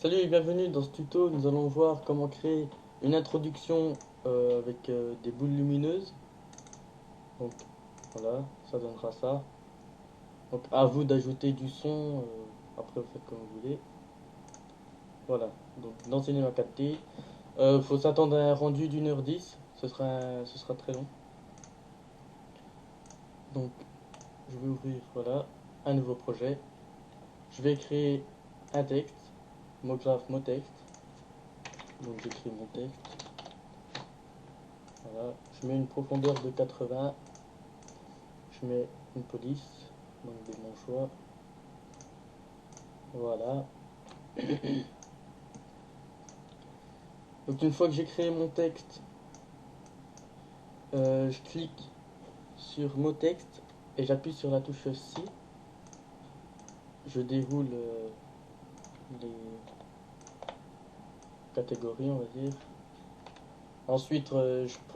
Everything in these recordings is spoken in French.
Salut et bienvenue dans ce tuto. Nous allons voir comment créer une introduction avec des boules lumineuses. Donc voilà, ça donnera ça. Donc à vous d'ajouter du son. Après vous faites comme vous voulez. Voilà, donc dans Cinema 4D. Faut s'attendre à un rendu d'1h10. Ce sera très long. Donc je vais ouvrir voilà un nouveau projet. Je vais créer un texte. Mot graphe, mot texte. Donc j'écris mon texte. Voilà, je mets une profondeur de 80. Je mets une police, donc de mon choix. Voilà. Donc une fois que j'ai créé mon texte, je clique sur mot texte et j'appuie sur la touche C. Je déroule les catégories, on va dire. Ensuite,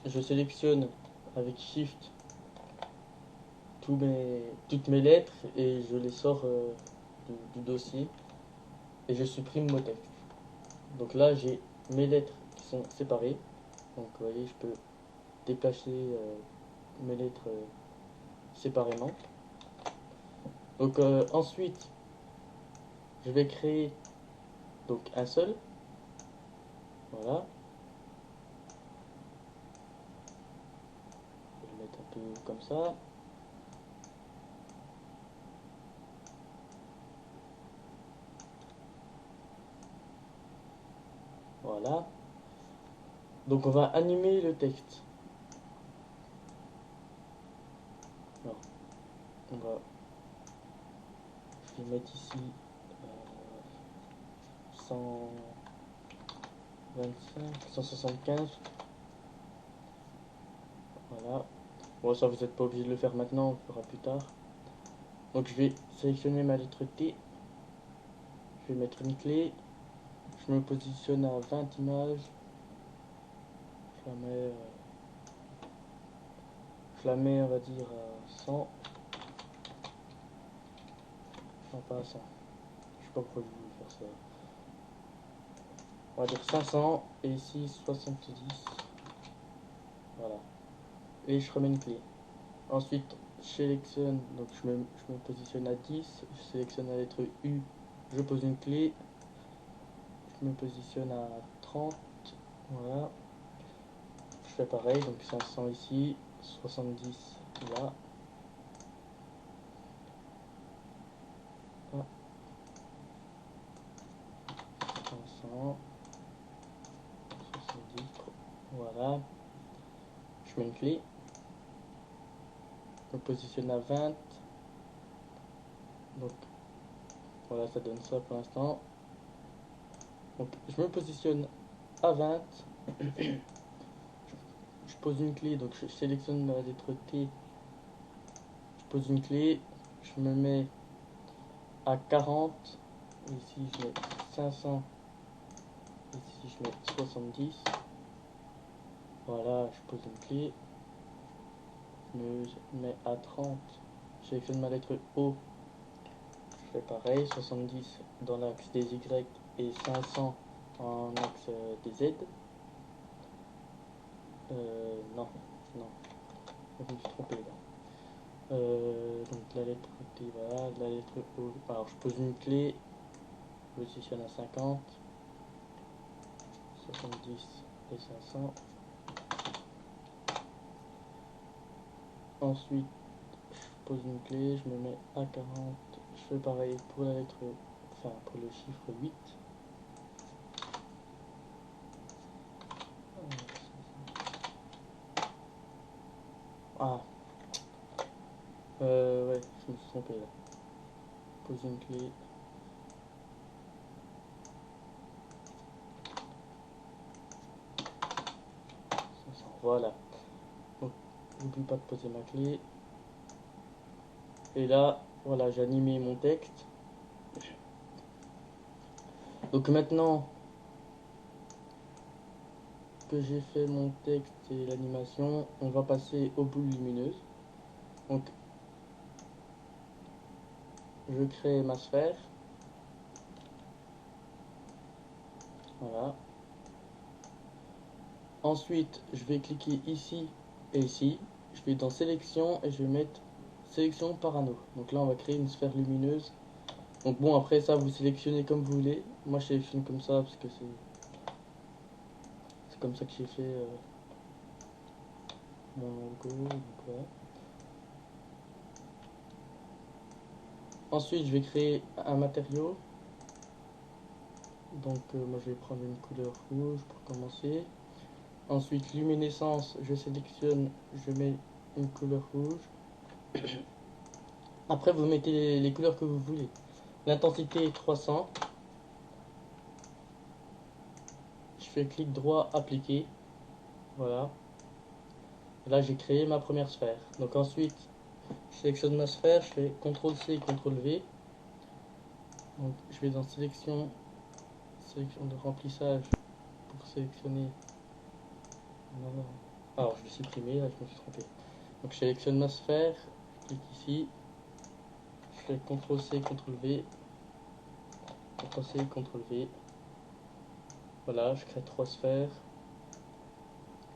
je sélectionne avec Shift toutes mes lettres et je les sors du dossier et je supprime mot texte. Donc là, j'ai mes lettres qui sont séparées. Donc vous voyez, je peux déplacer mes lettres séparément. Donc ensuite, je vais créer donc un seul. Voilà. Je vais le mettre un peu comme ça. Voilà. Donc on va animer le texte. Alors, on va, je vais mettre ici 125, 175. Voilà. Bon, ça vous n'êtes pas obligé de le faire maintenant, on le fera plus tard. Donc je vais sélectionner ma lettre T. Je vais mettre une clé. Je me positionne à 20 images. Je la mets, on va dire, à 100. Non, pas à 100. Je sais pas pourquoi je voulais faire ça. On va dire 500 et ici 70. Voilà. Et je remets une clé. Ensuite, je sélectionne, donc je me positionne à 10. Je sélectionne la lettre U. Je pose une clé. Je me positionne à 30. Voilà. Je fais pareil, donc 500 ici, 70 là. Ah, 500, 70. Voilà. Je mets une clé. Je me positionne à 20. Donc voilà, ça donne ça pour l'instant. Donc je me positionne à 20. Je pose une clé, donc je sélectionne la lettre T. Je pose une clé. Je me mets à 40. Ici je mets 500. Ici je mets 70. Voilà, je pose une clé. Je me mets à 30. Je sélectionne ma lettre O. Je fais pareil, 70 dans l'axe des Y et 500 en axe des Z. Non, non, je me suis trompé là. Donc la lettre T, voilà, la lettre O. Alors je pose une clé, je positionne à 50, 70 et 500. Ensuite, je pose une clé, je me mets à 40. Je fais pareil pour la lettre, enfin pour le chiffre 8. Ah, ouais, je me suis trompé là. Pose une clé. Voilà. Donc, n'oublie pas de poser ma clé. Et là, voilà, j'ai animé mon texte. Donc maintenant que j'ai fait mon texte et l'animation, on va passer aux boules lumineuses. Donc, je crée ma sphère. Voilà. Ensuite, je vais cliquer ici et ici. Je vais dans sélection et je vais mettre sélection par anneau. Donc là, on va créer une sphère lumineuse. Donc bon, après ça, vous sélectionnez comme vous voulez. Moi, je sélectionne comme ça parce que c'est comme ça que j'ai fait mon logo. Donc, ouais. Ensuite, je vais créer un matériau. Donc moi, je vais prendre une couleur rouge pour commencer. Ensuite, luminescence, je sélectionne, je mets une couleur rouge. Après, vous mettez les couleurs que vous voulez. L'intensité 300. Je fais clic droit, appliquer. Voilà. Et là, j'ai créé ma première sphère. Donc ensuite, je sélectionne ma sphère, je fais CTRL-C, CTRL-V. Donc je vais dans sélection, sélection de remplissage pour sélectionner. Non, non. Alors, je l'ai supprimé, là, je me suis trompé. Donc je sélectionne ma sphère, je clique ici. Je fais CTRL-C, CTRL-V. CTRL-C, CTRL-V. Voilà, je crée 3 sphères.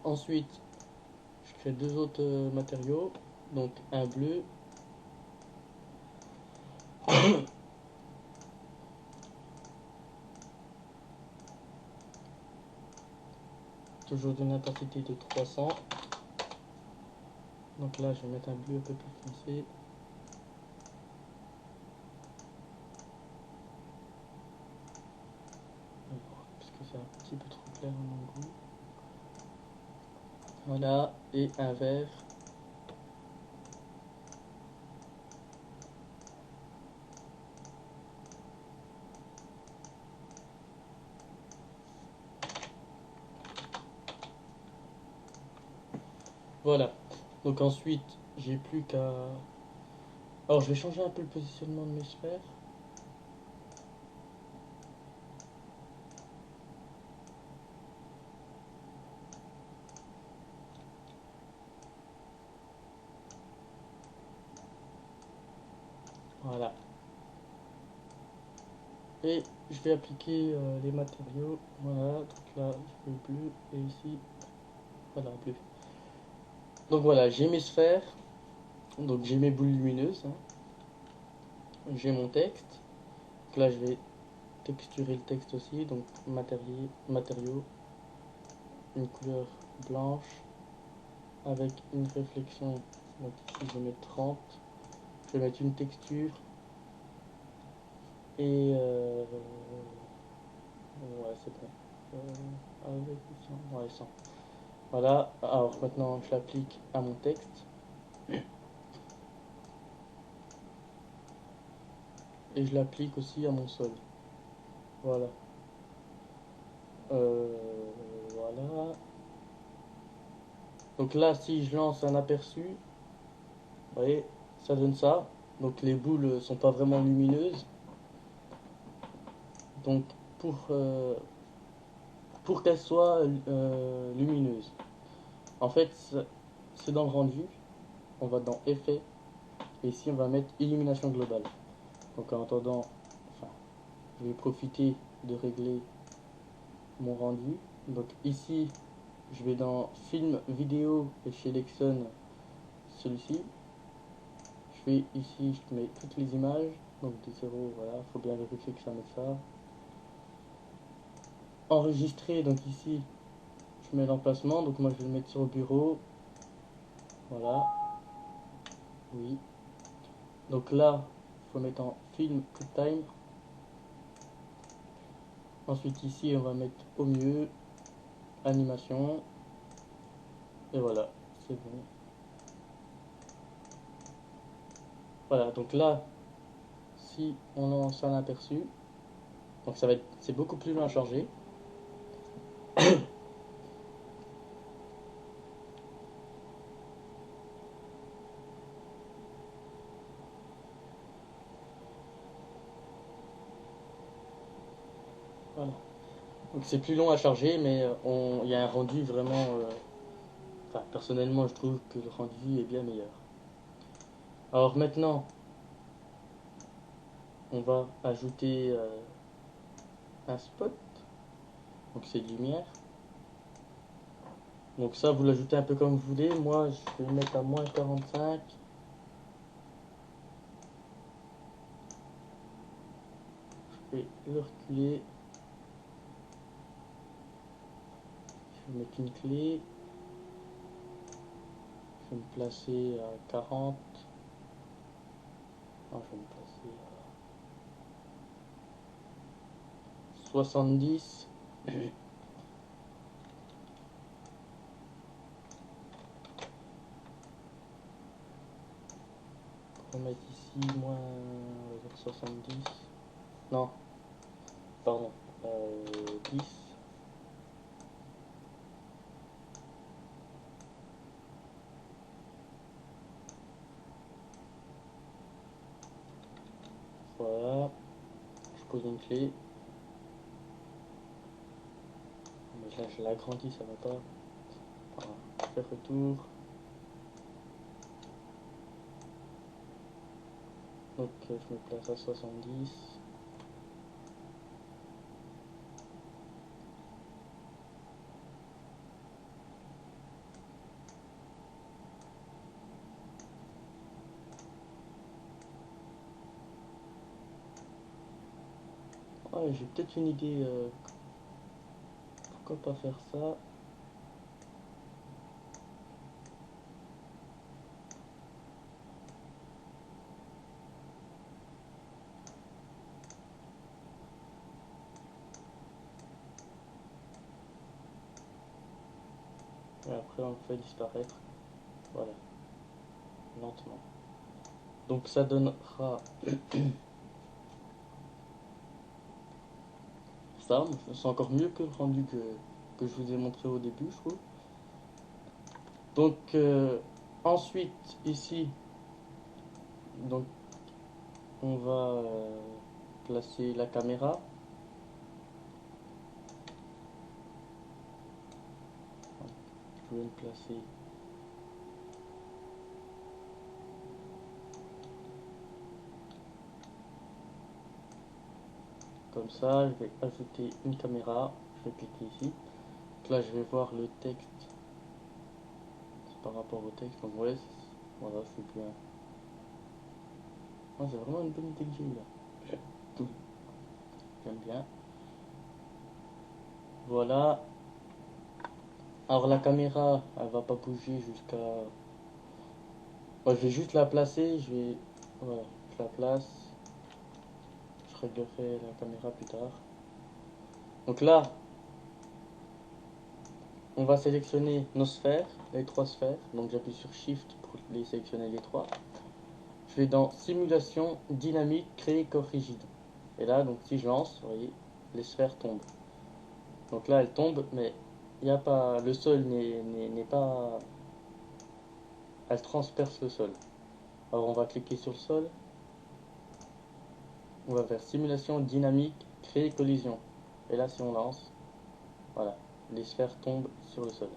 Ensuite, je crée 2 autres matériaux. Donc un bleu. Toujours d'une intensité de 300. Donc là, je vais mettre un bleu un peu plus foncé. Parce que c'est un petit peu trop clair à mon goût. Voilà, et un vert. Voilà. Donc ensuite, j'ai plus qu'à... Alors, je vais changer un peu le positionnement de mes sphères. Voilà. Et je vais appliquer les matériaux. Voilà, donc là, je fais bleu et ici, voilà, bleu. Donc voilà, j'ai mes sphères. Donc j'ai mes boules lumineuses. Hein. J'ai mon texte. Donc là, je vais texturer le texte aussi. Donc matériaux, une couleur blanche avec une réflexion. Donc ici, je vais mettre 30. Je vais mettre une texture. Et ouais, c'est bon. Avec 100. Ouais, 100. Voilà, alors maintenant je l'applique à mon texte et je l'applique aussi à mon sol. Voilà. Euh, voilà. Donc là, si je lance un aperçu, vous voyez, ça donne ça. Donc les boules sont pas vraiment lumineuses. Donc pour qu'elles soient lumineuses, en fait, c'est dans le rendu. On va dans Effet et ici on va mettre Illumination globale. Donc en attendant, enfin, je vais profiter de régler mon rendu. Donc ici, je vais dans Film, Vidéo et je sélectionne celui-ci. Je vais ici, je mets toutes les images. Donc de 0, voilà, faut bien vérifier que ça met ça. Enregistrer, donc ici, je mets l'emplacement. Donc moi je vais le mettre sur le bureau. Voilà, oui. Donc là, il faut mettre en Film, QuickTime. Ensuite ici, on va mettre au mieux, animation. Et voilà, c'est bon. Voilà, donc là, si on lance un aperçu, donc ça va être, c'est beaucoup plus long à charger. Voilà. Donc c'est plus long à charger, mais il y a un rendu vraiment. Enfin, personnellement, je trouve que le rendu est bien meilleur. Alors maintenant, on va ajouter un spot. Donc c'est lumière. Donc ça, vous l'ajoutez un peu comme vous voulez. Moi, je vais le mettre à moins 45. Je vais le reculer. Je vais mettre une clé. Je vais me placer à 40. Non, je vais me placer à 70. On va mettre ici moins, on va dire 70. Non, pardon, 10. Voilà, je pose une clé. Mais là, je l'agrandis, ça va pas. Voilà, je fais retour. Donc, je me place à 70. Ah, j'ai peut-être une idée. Pourquoi pas faire ça? Et après, on le fait disparaître. Voilà, lentement. Donc, ça donnera ça. C'est encore mieux que le rendu que je vous ai montré au début, je trouve. Donc, ensuite, ici, donc, on va placer la caméra. Je vais le placer comme ça. Je vais ajouter une caméra. Je vais cliquer ici. Donc là, je vais voir le texte par rapport au texte. Donc, ouais, voilà, c'est bien. Ah, c'est vraiment une bonne idée que j'ai eue là. Tout. J'aime bien. Voilà. Alors, la caméra, elle va pas bouger jusqu'à. Ouais, je vais juste la placer. Je vais. Voilà, je la place. Je réglerai la caméra plus tard. Donc là, on va sélectionner nos sphères, les trois sphères. Donc j'appuie sur Shift pour les sélectionner les trois. Je vais dans Simulation dynamique, créer corps rigide. Et là, donc si je lance, vous voyez, les sphères tombent. Donc là, elles tombent, mais il n'y a pas, le sol n'est pas, elle transperce le sol. Alors on va cliquer sur le sol. On va faire Simulation dynamique, créer collision. Et là, si on lance, voilà, les sphères tombent sur le sol.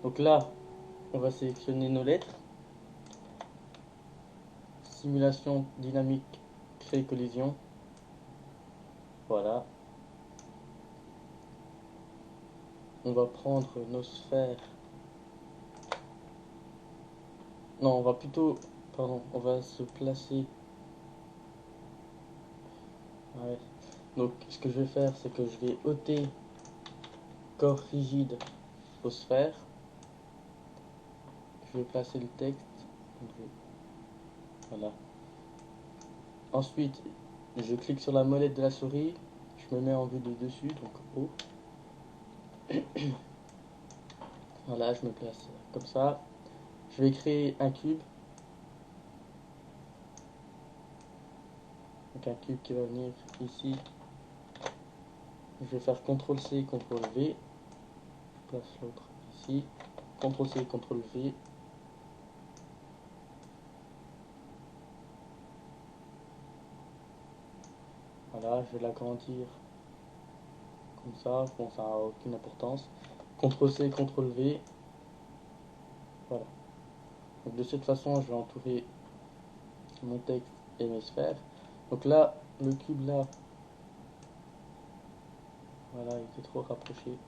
Donc là, on va sélectionner nos lettres. Simulation dynamique, créer collision. Voilà. On va prendre nos sphères. Non, on va plutôt. Pardon, on va se placer. Ouais. Donc, ce que je vais faire, c'est que je vais ôter corps rigide aux sphères. Je vais placer le texte. Voilà. Ensuite, je clique sur la molette de la souris. Je me mets en vue de dessus, donc haut. Voilà, je me place comme ça. Je vais créer un cube. Donc un cube qui va venir ici. Je vais faire CTRL-C, CTRL-V. Je place l'autre ici. CTRL-C, CTRL-V. Voilà, je vais l'agrandir comme ça. Bon, ça n'a aucune importance. CTRL-C, CTRL-V. Voilà. Donc de cette façon, je vais entourer mon texte et mes sphères. Donc là, le cube là, Voilà, il était trop rapproché.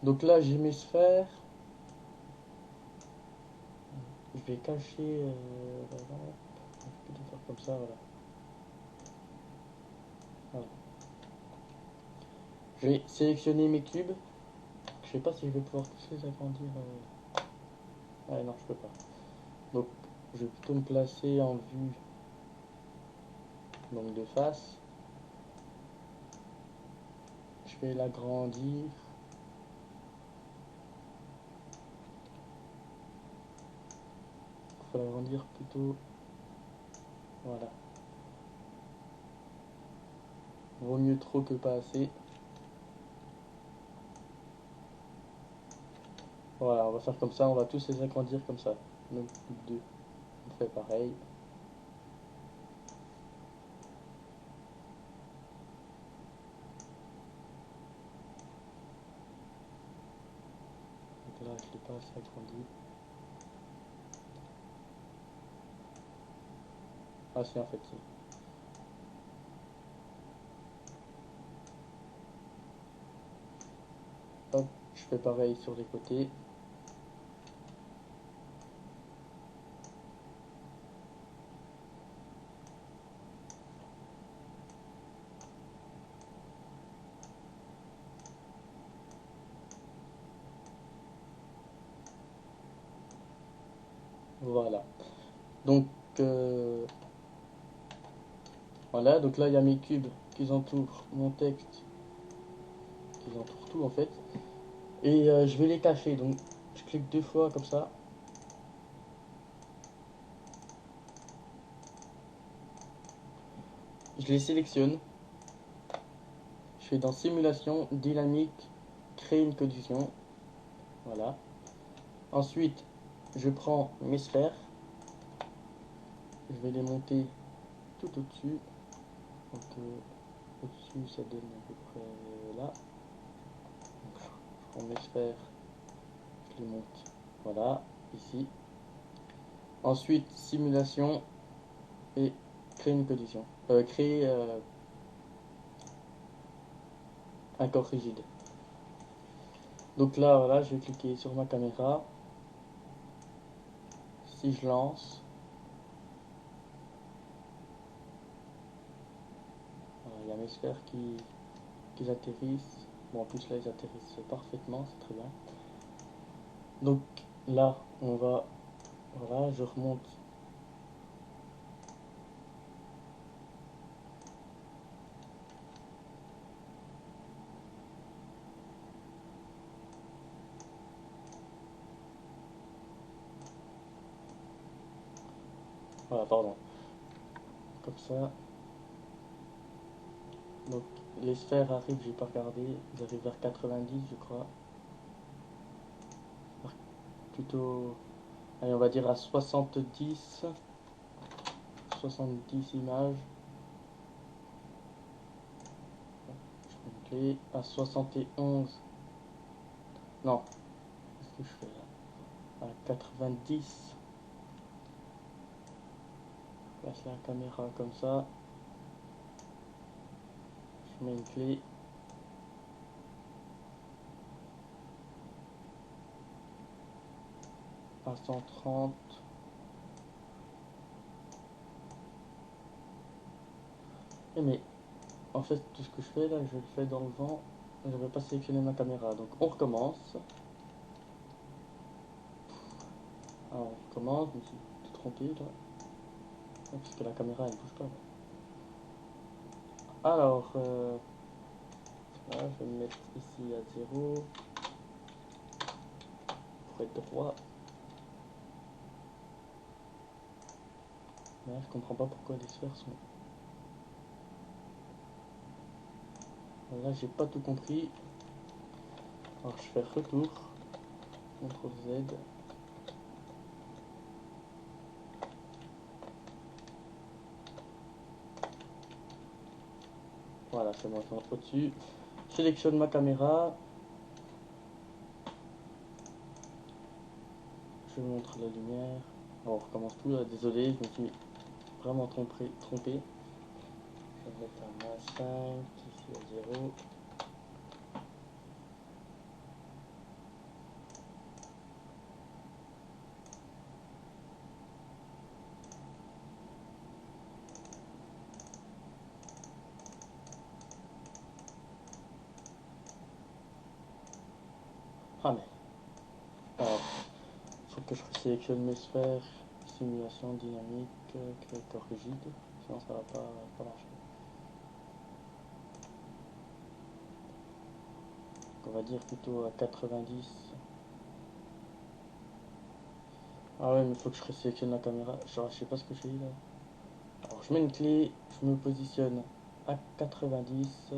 Donc là, j'ai mes sphères. Je vais cacher la lampe. Je peux tout faire comme ça, voilà. Voilà. Je vais sélectionner mes cubes. Je sais pas si je vais pouvoir tous les agrandir. Ah non, je peux pas. Donc, je vais plutôt me placer en vue donc de face. Je vais l'agrandir. Il faut l'agrandir plutôt. Voilà. Vaut mieux trop que pas assez. Voilà, on va faire comme ça, on va tous les agrandir comme ça. Donc, deux. On fait pareil. Donc là, je l'ai pas assez agrandi. Ah si, en fait, si. Hop, je fais pareil sur les côtés. Voilà. Donc, voilà. Donc là, il y a mes cubes qui entourent mon texte, qui entourent tout en fait. Et je vais les cacher. Donc, je clique deux fois comme ça. Je les sélectionne. Je fais dans simulation, dynamique, créer une collision. Voilà. Ensuite, je prends mes sphères. Je vais les monter tout au-dessus. Donc, au-dessus, ça donne à peu près là. Donc, je prends mes sphères, je les monte. Voilà, ici. Ensuite, simulation et créer une collision. Créer un corps rigide. Donc là, voilà, je vais cliquer sur ma caméra. Si je lance, voilà, il y a mes sphères qui atterrissent. Bon, en plus là, ils atterrissent parfaitement, c'est très bien. Donc là, on va, voilà, je remonte. Voilà, pardon. Comme ça. Donc les sphères arrivent, j'ai pas regardé, ils arrivent vers 90 je crois. Plutôt, allez on va dire à 70 images. Je prends une clé. À 71. Non, qu'est-ce que je fais là? À 90. Je place la caméra comme ça. Je mets une clé. À 130. Et mais en fait tout ce que je fais là, je le fais dans le vent. Je n'avais pas sélectionné ma caméra. Donc on recommence. Alors on recommence, je me suis tout trompé là. Parce que la caméra elle bouge pas. Alors, voilà, je vais me mettre ici à 0 pour être droit. Mais là, je comprends pas pourquoi les sphères sont. Là, j'ai pas tout compris. Alors, je fais retour. CTRL Z. Voilà, c'est bon, je monte au-dessus. Je sélectionne ma caméra. Je montre la lumière. Alors, on recommence tout là. Désolé, je me suis vraiment trompé. Je vais mettre un -5 ici à 0. Ah mais... Alors, faut que je sélectionne mes sphères, simulation dynamique, créateur rigide, sinon ça va pas marcher. Donc on va dire plutôt à 90. Ah ouais, mais il faut que je sélectionne la caméra. Genre, je sais pas ce que je fais là. Alors, je mets une clé, je me positionne à 90.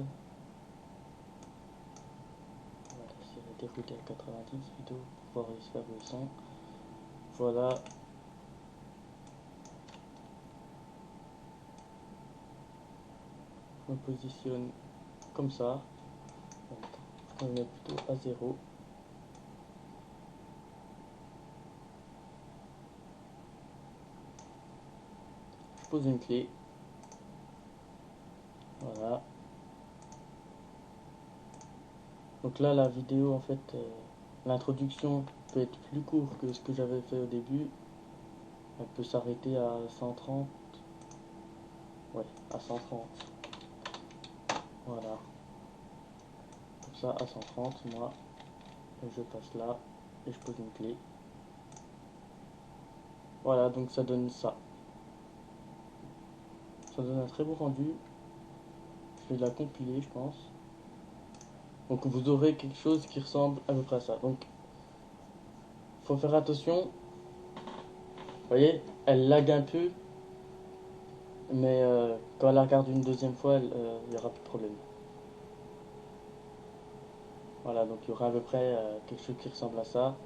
Voilà, c'est dérouté à 90 plutôt pour pouvoir faire le son. Voilà. Je me positionne comme ça. Donc, je me mets plutôt à 0. Je pose une clé. Voilà. Donc là, la vidéo, en fait, l'introduction peut être plus courte que ce que j'avais fait au début. Elle peut s'arrêter à 130. Ouais, à 130. Voilà. Comme ça, à 130, moi, je passe là et je pose une clé. Voilà, donc ça donne ça. Ça donne un très beau rendu. Je vais la compiler, je pense. Donc vous aurez quelque chose qui ressemble à peu près à ça. Donc, faut faire attention. Vous voyez, elle lag un peu. Mais quand elle la regarde une deuxième fois, il n'y aura plus de problème. Voilà, donc il y aura à peu près quelque chose qui ressemble à ça.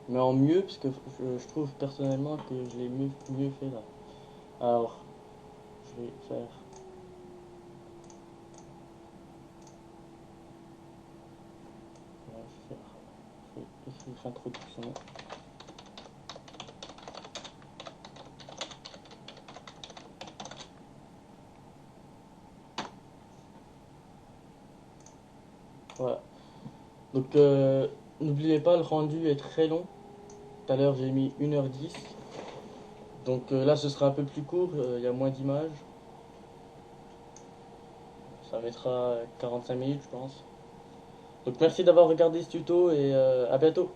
Mais en mieux, parce que je trouve personnellement que je l'ai mieux fait là. Alors, je vais faire... Voilà, je vais écrire introduction. Voilà. Donc, n'oubliez pas, le rendu est très long. Tout à l'heure, j'ai mis 1h10. Donc là, ce sera un peu plus court, il y a moins d'images. Ça mettra 45 minutes, je pense. Donc merci d'avoir regardé ce tuto et à bientôt.